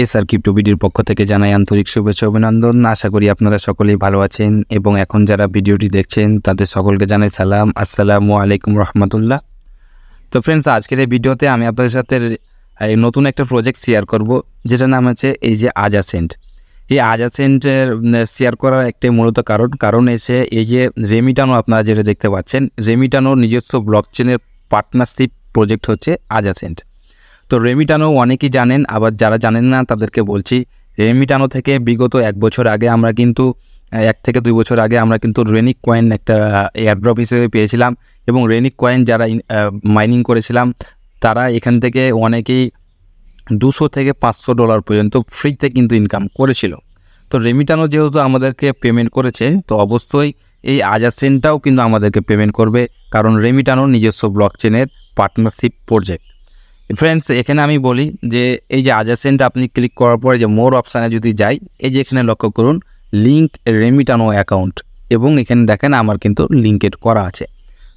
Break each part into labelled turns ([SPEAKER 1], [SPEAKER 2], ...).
[SPEAKER 1] SR crypto ভিডিওর পক্ষ থেকে জানাই আন্তরিক শুভেচ্ছা অভিনন্দন। আশা করি আপনারা সকলেই ভালো আছেন এবং এখন যারা ভিডিওটি দেখছেন তাদের সকলকে জানাই সালাম, আসসালামু আলাইকুম রহমতুল্লাহ। তো ফ্রেন্ডস, আজকের এই ভিডিওতে আমি আপনাদের সাথে নতুন একটা প্রজেক্ট শেয়ার করব, যেটার নাম হচ্ছে এই যে আজাসেন্ট। এই আজাসেন্টের শেয়ার করার একটাই মূলত কারণ এসে এই যে রেমিটানো, আপনারা যেটা দেখতে পাচ্ছেন, রেমিটানোর নিজস্ব ব্লকচেনের পার্টনারশিপ প্রজেক্ট হচ্ছে আজাসেন্ট। তো রেমিটানো অনেকেই জানেন, আবার যারা জানেন না তাদেরকে বলছি, রেমিটানো থেকে বিগত 1 বছর আগে আমরা কিন্তু 1 থেকে 2 বছর আগে আমরা কিন্তু রেনিক কয়েন একটা এয়ারড্রপ হিসেবে পেয়েছিলাম এবং রেনিক কয়েন যারা মাইনিং করেছিলাম তারা এখান থেকে অনেকেই $200 থেকে $500 পর্যন্ত ফ্রিতে কিন্তু ইনকাম করেছিল। তো রেমিটানো যেহেতু আমাদেরকে পেমেন্ট করেছে, তো অবশ্যই এই আজাসেন্টটাও কিন্তু আমাদেরকে পেমেন্ট করবে, কারণ রেমিটানোর নিজস্ব ব্লকচেনের পার্টনারশিপ প্রজেক্ট। ফ্রেন্ডস, এখানে আমি বলি যে এই যে আজাসেন্ট আপনি ক্লিক করার পরে যে মোর অপশানে যদি যাই, এই যে এখানে লক্ষ্য করুন লিঙ্ক রেমিটানো অ্যাকাউন্ট, এবং এখানে দেখেন আমার কিন্তু লিঙ্কেড করা আছে।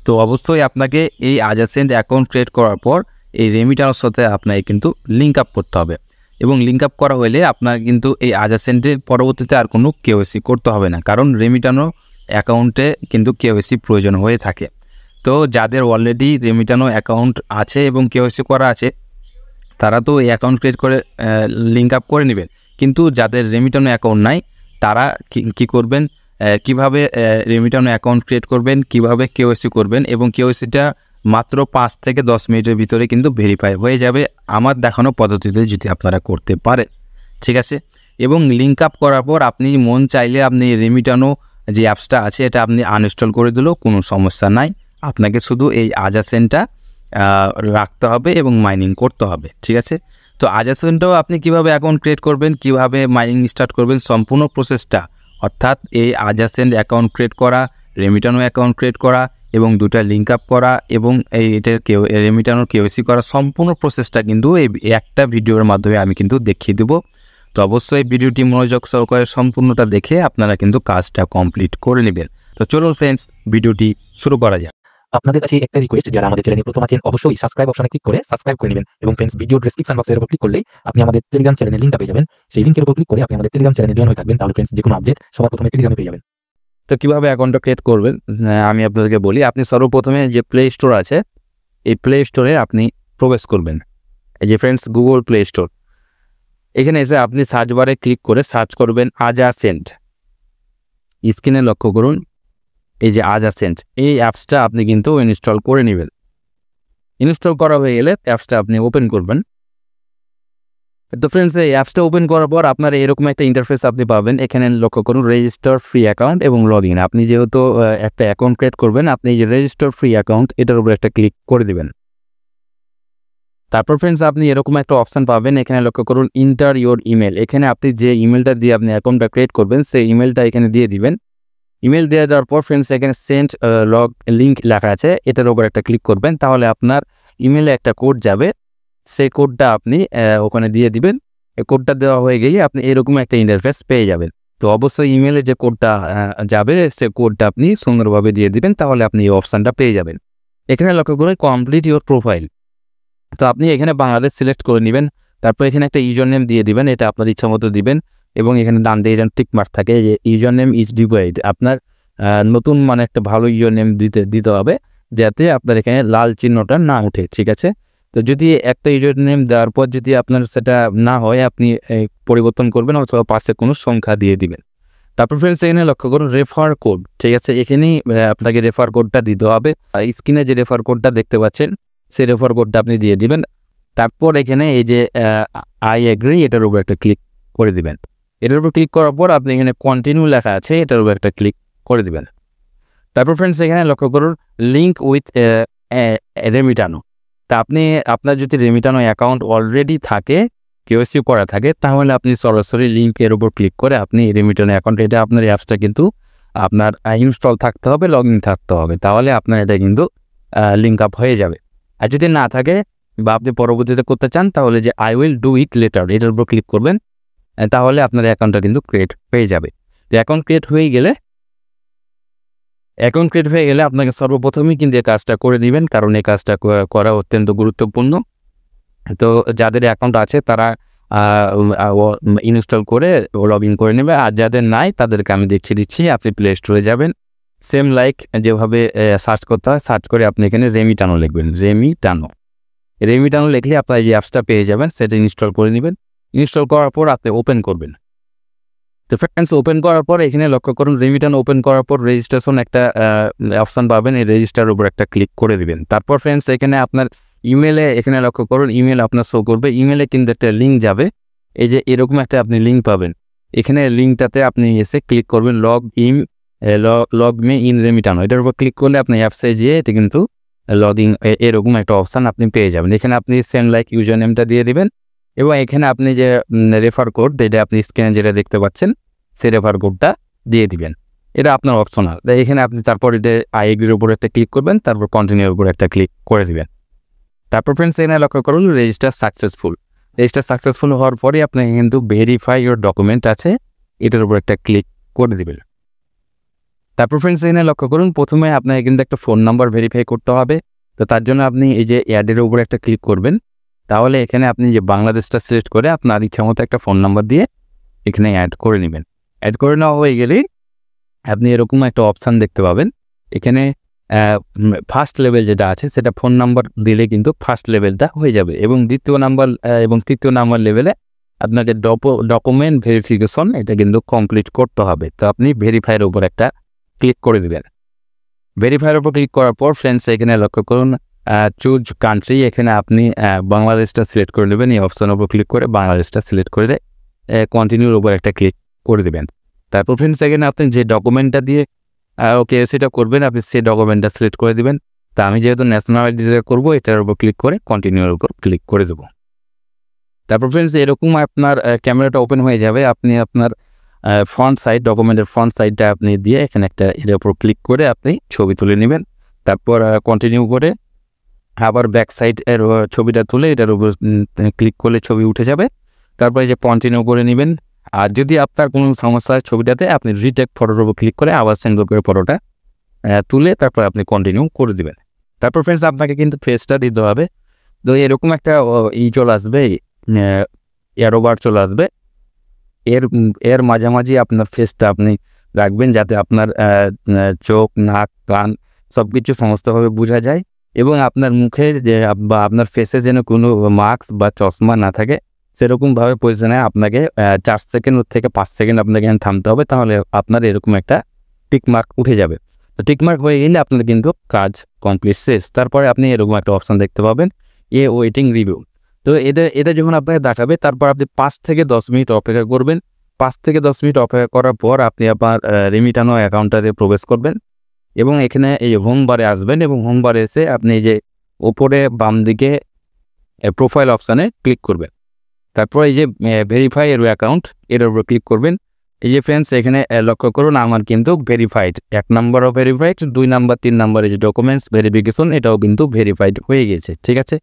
[SPEAKER 1] তো অবশ্যই আপনাকে এই আজাসেন্ট অ্যাকাউন্ট ক্রিয়েট করার পর এই রেমিটানোর সাথে আপনাকে কিন্তু লিঙ্ক আপ করতে হবে, এবং লিঙ্ক আপ করা হলে আপনার কিন্তু এই আজাসেন্টের পরবর্তীতে আর কোনো কেওয়াইসি করতে হবে না, কারণ রেমিটানো অ্যাকাউন্টে কিন্তু কেওয়াইসি প্রয়োজন হয়ে থাকে। তো যাদের অলরেডি রেমিটানো অ্যাকাউন্ট আছে এবং কেওয়াইসি করা আছে, তারা তো এই অ্যাকাউন্ট ক্রিয়েট করে লিঙ্ক আপ করে নেবেন, কিন্তু যাদের রেমিটানো অ্যাকাউন্ট নাই তারা কি করবেন, কিভাবে রেমিটানো অ্যাকাউন্ট ক্রিয়েট করবেন, কিভাবে কেওয়াইসি করবেন, এবং কেওয়াইসিটা মাত্র 5 থেকে 10 মিনিটের ভিতরে কিন্তু ভেরিফাই হয়ে যাবে আমার দেখানো পদ্ধতিতে, যদি আপনারা করতে পারেন, ঠিক আছে। এবং লিঙ্ক আপ করার পর আপনি মন চাইলে আপনি রেমিটানো যে অ্যাপসটা আছে এটা আপনি আনইনস্টল করে দিলেও কোনো সমস্যা নাই। আপনাকে শুধু এই আজাসেন্টটা রাখতে হবে এবং মাইনিং করতে হবে, ঠিক আছে। তো আজাসেন্টটাও আপনি কিভাবে অ্যাকাউন্ট ক্রিয়েট করবেন, কিভাবে মাইনিং স্টার্ট করবেন, সম্পূর্ণ প্রসেসটা, অর্থাৎ এই আজাসেন্ট অ্যাকাউন্ট ক্রিয়েট করা, রেমিটানো অ্যাকাউন্ট ক্রিয়েট করা এবং দুটা লিঙ্ক আপ করা এবং এটার রেমিটানোর কেওয়াইসি করা, সম্পূর্ণ প্রসেসটা কিন্তু এই একটা ভিডিওর মাধ্যমে আমি কিন্তু দেখিয়ে দেবো। তো অবশ্যই ভিডিওটি মনোযোগ সহকারে সম্পূর্ণটা দেখে আপনারা কিন্তু কাজটা কমপ্লিট করে নেবেন। তো চলুন ফ্রেন্ডস, ভিডিওটি শুরু করা যাক।
[SPEAKER 2] আপনাদের কাছে একটা রিকোয়েস্ট, যারা আমাদের চ্যানেলে প্রথম আছেন অবশ্যই সাবস্ক্রাইব অপশনে ক্লিক করে সাবস্ক্রাইব করে নেবেন, এবং ফ্রেন্ডস ভিডিও ডেসক্রিপশন বক্সের উপর ক্লিক করলেই আপনি আমাদের টেলিগ্রাম চ্যানেলের লিংকটা পেয়ে যাবেন। সেই লিংকের উপর ক্লিক করে আপনি আমাদের টেলিগ্রাম চ্যানেলে জয়েন হয়ে থাকবেন, তাহলে ফ্রেন্ডস যে কোনো আপডেট সবার প্রথমে টেলিগ্রামে পেয়ে যাবেন।
[SPEAKER 1] তো কীভাবে অ্যাকাউন্টটা ক্রিয়েট করবেন আমি আপনাদেরকে বলি। আপনি সর্বপ্রথমে যে প্লে স্টোর আছে, এই প্লে স্টোরে আপনি প্রবেশ করবেন। এই যে ফ্রেন্ডস গুগল প্লে স্টোর, এখানে এসে আপনি সার্চ বারে ক্লিক করে সার্চ করবেন আজাসেন্ট। স্ক্রিনে লক্ষ্য করুন এই যে আজাসেন্ট, এই অ্যাপসটা আপনি কিন্তু ইনস্টল করে নেবেন। ইনস্টল করা হয়ে গেলে অ্যাপসটা আপনি ওপেন করবেন। তো ফ্রেন্ডস, এই অ্যাপসটা ওপেন করার পর আপনার এরকম একটা ইন্টারফেস আপনি পাবেন। এখানে লক্ষ্য করুন রেজিস্টার ফ্রি অ্যাকাউন্ট এবং লগ ইন। আপনি যেহেতু একটা অ্যাকাউন্ট ক্রিয়েট করবেন, আপনি এই যে রেজিস্টার ফ্রি অ্যাকাউন্ট এটার উপর একটা ক্লিক করে দেবেন। তারপর ফ্রেন্ডস আপনি এরকম একটা অপশান পাবেন, এখানে লক্ষ্য করুন ইন্টার ইওর ইমেল। এখানে আপনি যে ইমেলটা দিয়ে আপনি অ্যাকাউন্টটা ক্রিয়েট করবেন সেই ইমেলটা এখানে দিয়ে দিবেন। ইমেল দিয়ে দেওয়ার পর ফ্রেন্ডস এখানে সেন্ড লগ লিঙ্ক লেখা আছে, এটার উপর একটা ক্লিক করবেন। তাহলে আপনার ইমেলে একটা কোড যাবে, সেই কোডটা আপনি ওখানে দিয়ে দিবেন। এই কোডটা দেওয়া হয়ে গেলে আপনি এরকম একটা ইন্টারফেস পেয়ে যাবেন। তো অবশ্যই ইমেলে যে কোডটা যাবে সে কোডটা আপনি সুন্দরভাবে দিয়ে দিবেন, তাহলে আপনি এই অপশানটা পেয়ে যাবেন। এখানে লক্ষ্য করে কমপ্লিট ইওর প্রোফাইল। তো আপনি এখানে বাংলাদেশ সিলেক্ট করে নেবেন, তারপর এখানে একটা ইউজার নেম দিয়ে দিবেন, এটা আপনার ইচ্ছা মতো দিবেন, এবং এখানে ডান দিকে যেন টিক মার্ক থাকে যে ইউজার নেম ইজ ডিভাইড। আপনার নতুন মানে একটা ভালো ইউজার নেম দিতে হবে, যাতে আপনার এখানে লাল চিহ্নটা না ওঠে, ঠিক আছে। তো যদি একটা ইউজার নেম দেওয়ার পর যদি আপনার সেটা না হয়, আপনি পরিবর্তন করবেন অথবা পাশে কোনো সংখ্যা দিয়ে দিবেন। তারপর ফ্রেন্ডস এখানে লক্ষ্য করুন রেফার কোড, ঠিক আছে। এখানেই আপনাকে রেফার কোডটা দিতে হবে। স্ক্রিনে যে রেফার কোডটা দেখতে পাচ্ছেন সেই রেফার কোডটা আপনি দিয়ে দিবেন। তারপর এখানে এই যে আই এগ্রি, এটার উপর একটা ক্লিক করে দিবেন। এটার উপর ক্লিক করার পর আপনি এখানে কন্টিনিউ লেখা আছে, এটার উপর একটা ক্লিক করে দিবেন। তারপর ফ্রেন্ডস এখানে লক্ষ্য করুন লিঙ্ক উইথ রেমিটানো। তা আপনি আপনার যদি রেমিটানো অ্যাকাউন্ট অলরেডি থাকে, কেওয়াইসি করা থাকে, তাহলে আপনি সরাসরি লিঙ্কের উপর ক্লিক করে আপনি রেমিটানো অ্যাকাউন্ট, এটা আপনার অ্যাপসটা কিন্তু আপনার ইনস্টল থাকতে হবে, লগ ইন থাকতে হবে, তাহলে আপনার এটা কিন্তু লিঙ্ক আপ হয়ে যাবে। আর যদি না থাকে বা আপনি পরবর্তীতে করতে চান, তাহলে যে I will do it later এটার উপর ক্লিক করবেন, তাহলে আপনার অ্যাকাউন্টটা কিন্তু ক্রিয়েট হয়ে যাবে। তো অ্যাকাউন্ট ক্রিয়েট হয়ে গেলে আপনাকে সর্বপ্রথমেই কিন্তু এই কাজটা করে নেবেন, কারণ এই কাজটা করা অত্যন্ত গুরুত্বপূর্ণ। তো যাদের অ্যাকাউন্ট আছে তারা ইনস্টল করে লগ ইন করে নেবে। আর যাদের নাই তাদেরকে আমি দেখিয়ে দিচ্ছি। আপনি প্লে স্টোরে যাবেন, সেম লাইক যেভাবে সার্চ করতে হয়, সার্চ করে আপনি এখানে রেমিটানো লিখবেন। রেমিটানো লিখলে আপনার যে অ্যাপসটা পেয়ে যাবেন, সেটা ইনস্টল করে নেবেন। ইনস্টল করার পর আপনি ওপেন করবেন। তো ফ্রেন্ডস, ওপেন করার পর এখানে লক্ষ্য করুন, রেমিটানো ওপেন করার পর রেজিস্ট্রেশন একটা অপশান পাবেন। এই রেজিস্টার উপর একটা ক্লিক করে দিবেন। তারপর ফ্রেন্ডস এখানে আপনার ইমেলে, এখানে লক্ষ্য করুন ইমেল আপনার শো করবে। ইমেলে কিন্তু একটা লিঙ্ক যাবে, এই যে এরকম একটা আপনি লিঙ্ক পাবেন। এখানে লিঙ্কটাতে আপনি এসে ক্লিক করবেন লগ মে ইন রেমিটানো। এটার উপর ক্লিক করলে আপনি অ্যাপসে যেয়ে এটা কিন্তু লগইন এরকম একটা অপশান আপনি পেয়ে যাবেন। এখানে আপনি সেম লাইক ইউজার নেমটা দিয়ে দিবেন এবং এখানে আপনি যে রেফার কোড, এটা আপনি স্ক্রিনে যেটা দেখতে পাচ্ছেন সেই রেফার কোডটা দিয়ে দিবেন। এটা আপনার অপশনাল। এখানে আপনি তারপর এটা আই এগ্রির উপর একটা ক্লিক করবেন, তারপর কন্টিনিউর উপর একটা ক্লিক করে দিবেন। তারপর ফ্রেন্ডস এখানে লক্ষ্য করুন রেজিস্টার সাকসেসফুল হওয়ার পরে আপনি কিন্তু ভেরিফাই ইউর ডকুমেন্ট আছে, এটার উপর একটা ক্লিক করে দিবেন। তারপর ফ্রেন্ডস এখানে লক্ষ্য করুন প্রথমে আপনাকে কিন্তু একটা ফোন নাম্বার ভেরিফাই করতে হবে। তো তার জন্য আপনি এই যে অ্যাডের উপর একটা ক্লিক করবেন। তাহলে এখানে আপনি যে বাংলাদেশটা সিলেক্ট করে আপনার ইচ্ছা মতো একটা ফোন নাম্বার দিয়ে এখানে অ্যাড করে নেবেন। অ্যাড করে নেওয়া হয়ে গেলেই আপনি এরকম একটা অপশান দেখতে পাবেন। এখানে ফার্স্ট লেভেল যেটা আছে সেটা ফোন নাম্বার দিলে কিন্তু ফার্স্ট লেভেলটা হয়ে যাবে এবং দ্বিতীয় নাম্বার এবং তৃতীয় নাম্বার লেভেলে আপনাকে ডকুমেন্ট ভেরিফিকেশন এটা কিন্তু কমপ্লিট করতে হবে। তো আপনি ভেরিফাইয়ের উপর একটা ক্লিক করে দেবেন। ভেরিফাইয়ের উপর ক্লিক করার পর ফ্রেন্ডস এখানে লক্ষ্য করুন চুজ কান্ট্রি, এখানে আপনি বাংলাদেশটা সিলেক্ট করে নেবেন। এই অপশানের উপর ক্লিক করে বাংলাদেশটা সিলেক্ট করে কন্টিনিউর উপর একটা ক্লিক করে দেবেন। তারপর ফ্রেন্ডস এখানে আপনি যে ডকুমেন্টটা দিয়ে ওকে সেটা করবেন, আপনি সেই ডকুমেন্টটা সিলেক্ট করে দেবেন। তা আমি যেহেতু ন্যাশনাল আইডি করবো, এটার উপর ক্লিক করে কন্টিনিউর উপর ক্লিক করে দেবো। তারপর ফ্রেন্ডস এরকম আপনার ক্যামেরাটা ওপেন হয়ে যাবে। আপনি আপনার ফ্রন্ট সাইড, ডকুমেন্টের ফ্রন্ট সাইডটা আপনি দিয়ে এখানে একটা এর উপর ক্লিক করে আপনি ছবি তুলে নেবেন। তারপর কন্টিনিউ করে আবার ব্যাক সাইড এর ছবিটা তুলে এটার উপর ক্লিক করলে ছবি উঠে যাবে। তারপরে যে কন্টিনিউ করে নেবেন। আর যদি আপনার কোনো সমস্যা হয় ছবিটাতে, আপনি রিটেক ফটোর উপর ক্লিক করে আবার সিঙ্গেল করে ফটোটা তুলে তারপর আপনি কন্টিনিউ করে দেবেন। তারপর ফ্রেন্ডস আপনাকে কিন্তু ফেসটা দিতে হবে। তো এরকম একটা চলে আসবে, এরোবার চলে আসবে। এর মাঝামাঝি আপনার ফেসটা আপনি রাখবেন যাতে আপনার চোখ, নাক, কান সব কিছু সমস্তভাবে বোঝা যায় এবং আপনার মুখে যে বা আপনার ফেসে যেন কোনো মাস্ক বা চশমা না থাকে সেরকমভাবে পজিশনে আপনাকে 4 সেকেন্ড থেকে 5 সেকেন্ড আপনাকে এখানে থামতে হবে। তাহলে আপনার এরকম একটা টিকমার্ক উঠে যাবে। তো টিকমার্ক হয়ে গেলে আপনার কিন্তু কাজ কমপ্লিট শেষ। তারপরে আপনি এরকম একটা অপশান দেখতে পাবেন, ওয়েটিং রিভিউ। তো এটা যখন আপনাকে দেখাবে তারপর আপনি 5 থেকে 10 মিনিট অপেক্ষা করবেন। 5 থেকে 10 মিনিট অপেক্ষা করার পর আপনি আপনার রেমিটানো অ্যাকাউন্টটাতে প্রবেশ করবেন এবং এখানে এই হোম বারে আসবেন এবং হোম বারে এসে আপনি এই যে ওপরে বাম দিকে প্রোফাইল অপশানে ক্লিক করবেন। তারপর এই যে ভেরিফাই এর অ্যাকাউন্ট এর উপর ক্লিক করবেন। এই যে ফ্রেন্ডস এখানে লক্ষ্য করুন আমার কিন্তু ভেরিফাইড, 1 নাম্বারও ভেরিফাইড, 2 নাম্বার 3 নাম্বারের যে ডকুমেন্টস ভেরিফিকেশন এটাও কিন্তু ভেরিফাইড হয়ে গেছে। ঠিক আছে,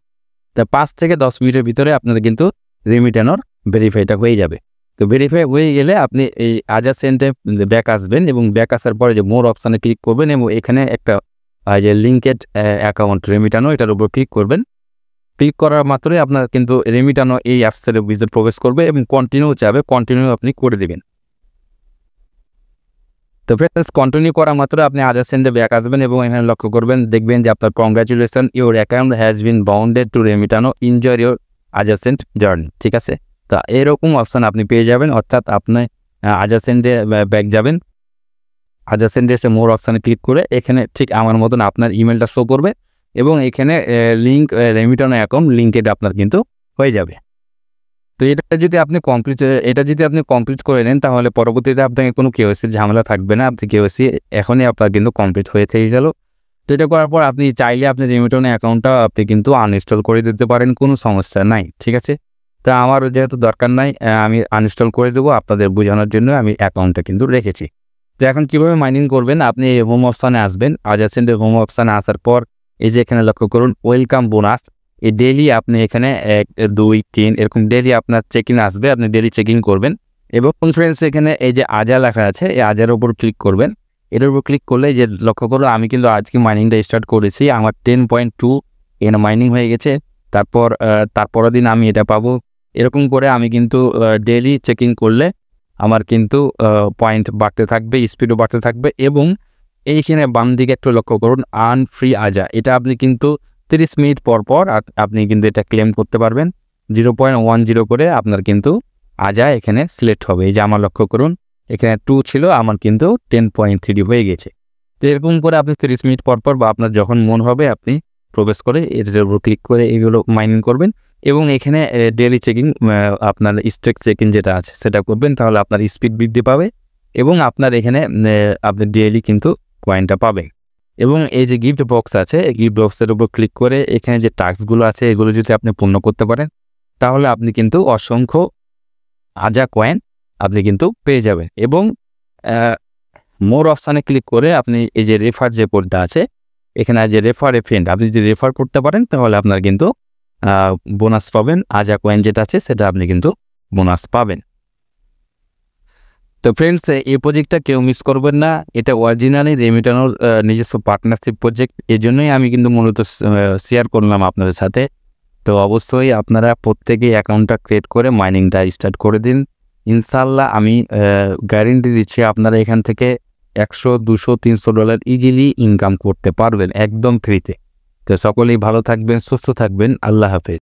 [SPEAKER 1] তা 5 থেকে 10 মিনিটের ভিতরে আপনাদের কিন্তু রেমিটানোর ভেরিফাইটা হয়ে যাবে। তো ভেরিফাই হয়ে গেলে আপনি এই আজাদ সেন্টে ব্যাক আসবেন এবং ব্যাক আসার পরে যে মোর অপশানে ক্লিক করবেন এবং এখানে একটা যে লিঙ্কেড অ্যাকাউন্ট রেমিটানো এটার উপর ক্লিক করবেন। ক্লিক করার মাত্রই আপনার কিন্তু রেমিটানো এই অ্যাপসের ভিতরে প্রবেশ করবে এবং কন্টিনিউ চাবে, কন্টিনিউ আপনি করে দেবেন। তো ফ্রেন্ডস কন্টিনিউ করা মাত্র আপনি আজাদ সেন্টে ব্যাক আসবেন এবং এখানে লক্ষ্য করবেন, দেখবেন যে আপনার congratulation your account has been bounded to Remitano, enjoy your Azad cent journey. ঠিক আছে, তো এরকম অপশান আপনি পেয়ে যাবেন। অর্থাৎ আপনি আজাদ সেন্টে ব্যাক যাবেন, আজাদ সেন্টে এসে মোর অপশানে ক্লিক করে এখানে ঠিক আমার মতন আপনার ইমেলটা শো করবে এবং এখানে লিঙ্ক রেমিটানো অ্যাকাউন্ট লিঙ্কেড আপনার কিন্তু হয়ে যাবে। তো এটা যদি আপনি কমপ্লিট করে নেন তাহলে পরবর্তীতে আপনাকে কোনো কেওয়াইসির ঝামেলা থাকবে না। আপনি কেওয়াইসি এখনই আপনার কিন্তু কমপ্লিট হয়ে থেকে গেল। তো এটা করার পর আপনি চাইলে আপনি রেমিটানো অ্যাকাউন্টটা আপনি কিন্তু আনইনস্টল করে দিতে পারেন, কোনো সমস্যা নাই। ঠিক আছে, তা আমার যেহেতু দরকার নাই আমি আনইনস্টল করে দেবো, আপনাদের বোঝানোর জন্য আমি অ্যাকাউন্টটা কিন্তু রেখেছি। তো এখন কীভাবে মাইনিং করবেন, আপনি হোম অপশানে আসবেন। আজাদ সেন্টের হোম অপশানে আসার পর এই যে এখানে লক্ষ্য করুন ওয়েলকাম বোনাস, এই ডেইলি আপনি এখানে 1, 2, 3 এরকম ডেইলি আপনার চেক ইন আসবে, আপনি ডেইলি চেক ইন করবেন এবং ফ্রেন্ডস এখানে এই যে আজা লেখা আছে এই আজার উপর ক্লিক করবেন। এটার উপর ক্লিক করলে যে লক্ষ্য করুন আমি কিন্তু আজকে মাইনিংটা স্টার্ট করেছি, আমার 10.2 এখানে মাইনিং হয়ে গেছে। তারপরের দিন আমি এটা পাবো এরকম করে আমি কিন্তু ডেইলি চেকিং করলে আমার কিন্তু পয়েন্ট বাড়তে থাকবে, স্পিডও বাড়তে থাকবে। এবং এইখানে বাম দিকে একটু লক্ষ্য করুন, আর্ন ফ্রি আজা, এটা আপনি কিন্তু 30 মিনিট পর পর আপনি কিন্তু এটা ক্লেম করতে পারবেন। 0.10 করে আপনার কিন্তু আজা এখানে সিলেক্ট হবে। এই যে আমার লক্ষ্য করুন, এখানে 2 ছিল, আমার কিন্তু 10.3 হয়ে গেছে। তো এরকম করে আপনি 30 মিনিট পর পর বা আপনার যখন মন হবে আপনি প্রবেশ করে এর উপর ক্লিক করে এগুলো মাইনিং করবেন। এবং এখানে ডেইলি চেকিং, আপনার স্টেক চেকিং যেটা আছে সেটা করবেন, তাহলে আপনার স্পিড বৃদ্ধি পাবে এবং আপনার এখানে আপনি ডেইলি কিন্তু কয়েনটা পাবেন। এবং এই যে গিফট বক্স আছে, এই গিফট বক্সের উপর ক্লিক করে এখানে যে টাস্কগুলো আছে এগুলো যদি আপনি পূর্ণ করতে পারেন, তাহলে আপনি কিন্তু অসংখ্য আজা কয়েন আপনি কিন্তু পেয়ে যাবেন। এবং মোর অপশানে ক্লিক করে আপনি এই যে রেফার যে কোডটা আছে, এখানে যে রেফার এ ফ্রেন্ড, আপনি যদি রেফার করতে পারেন তাহলে আপনার কিন্তু বোনাস পাবেন। আজা কয়েন যেটা আছে সেটা আপনি কিন্তু বোনাস পাবেন। তো ফ্রেন্ডস, এই প্রজেক্টটা কেউ মিস করবেন না। এটা অরিজিনালি রেমিটানোর নিজস্ব পার্টনারশিপ প্রজেক্ট, এই জন্যই আমি কিন্তু মূলত শেয়ার করলাম আপনাদের সাথে। তো অবশ্যই আপনারা প্রত্যেকেই অ্যাকাউন্টটা ক্রিয়েট করে মাইনিংটা স্টার্ট করে দিন। ইনশাল্লাহ আমি গ্যারেন্টি দিচ্ছি আপনারা এখান থেকে $100, $200, $300 ইজিলি ইনকাম করতে পারবেন একদম ফ্রিতে। তো সকলেই ভালো থাকবেন, সুস্থ থাকবেন। আল্লাহ হাফেজ।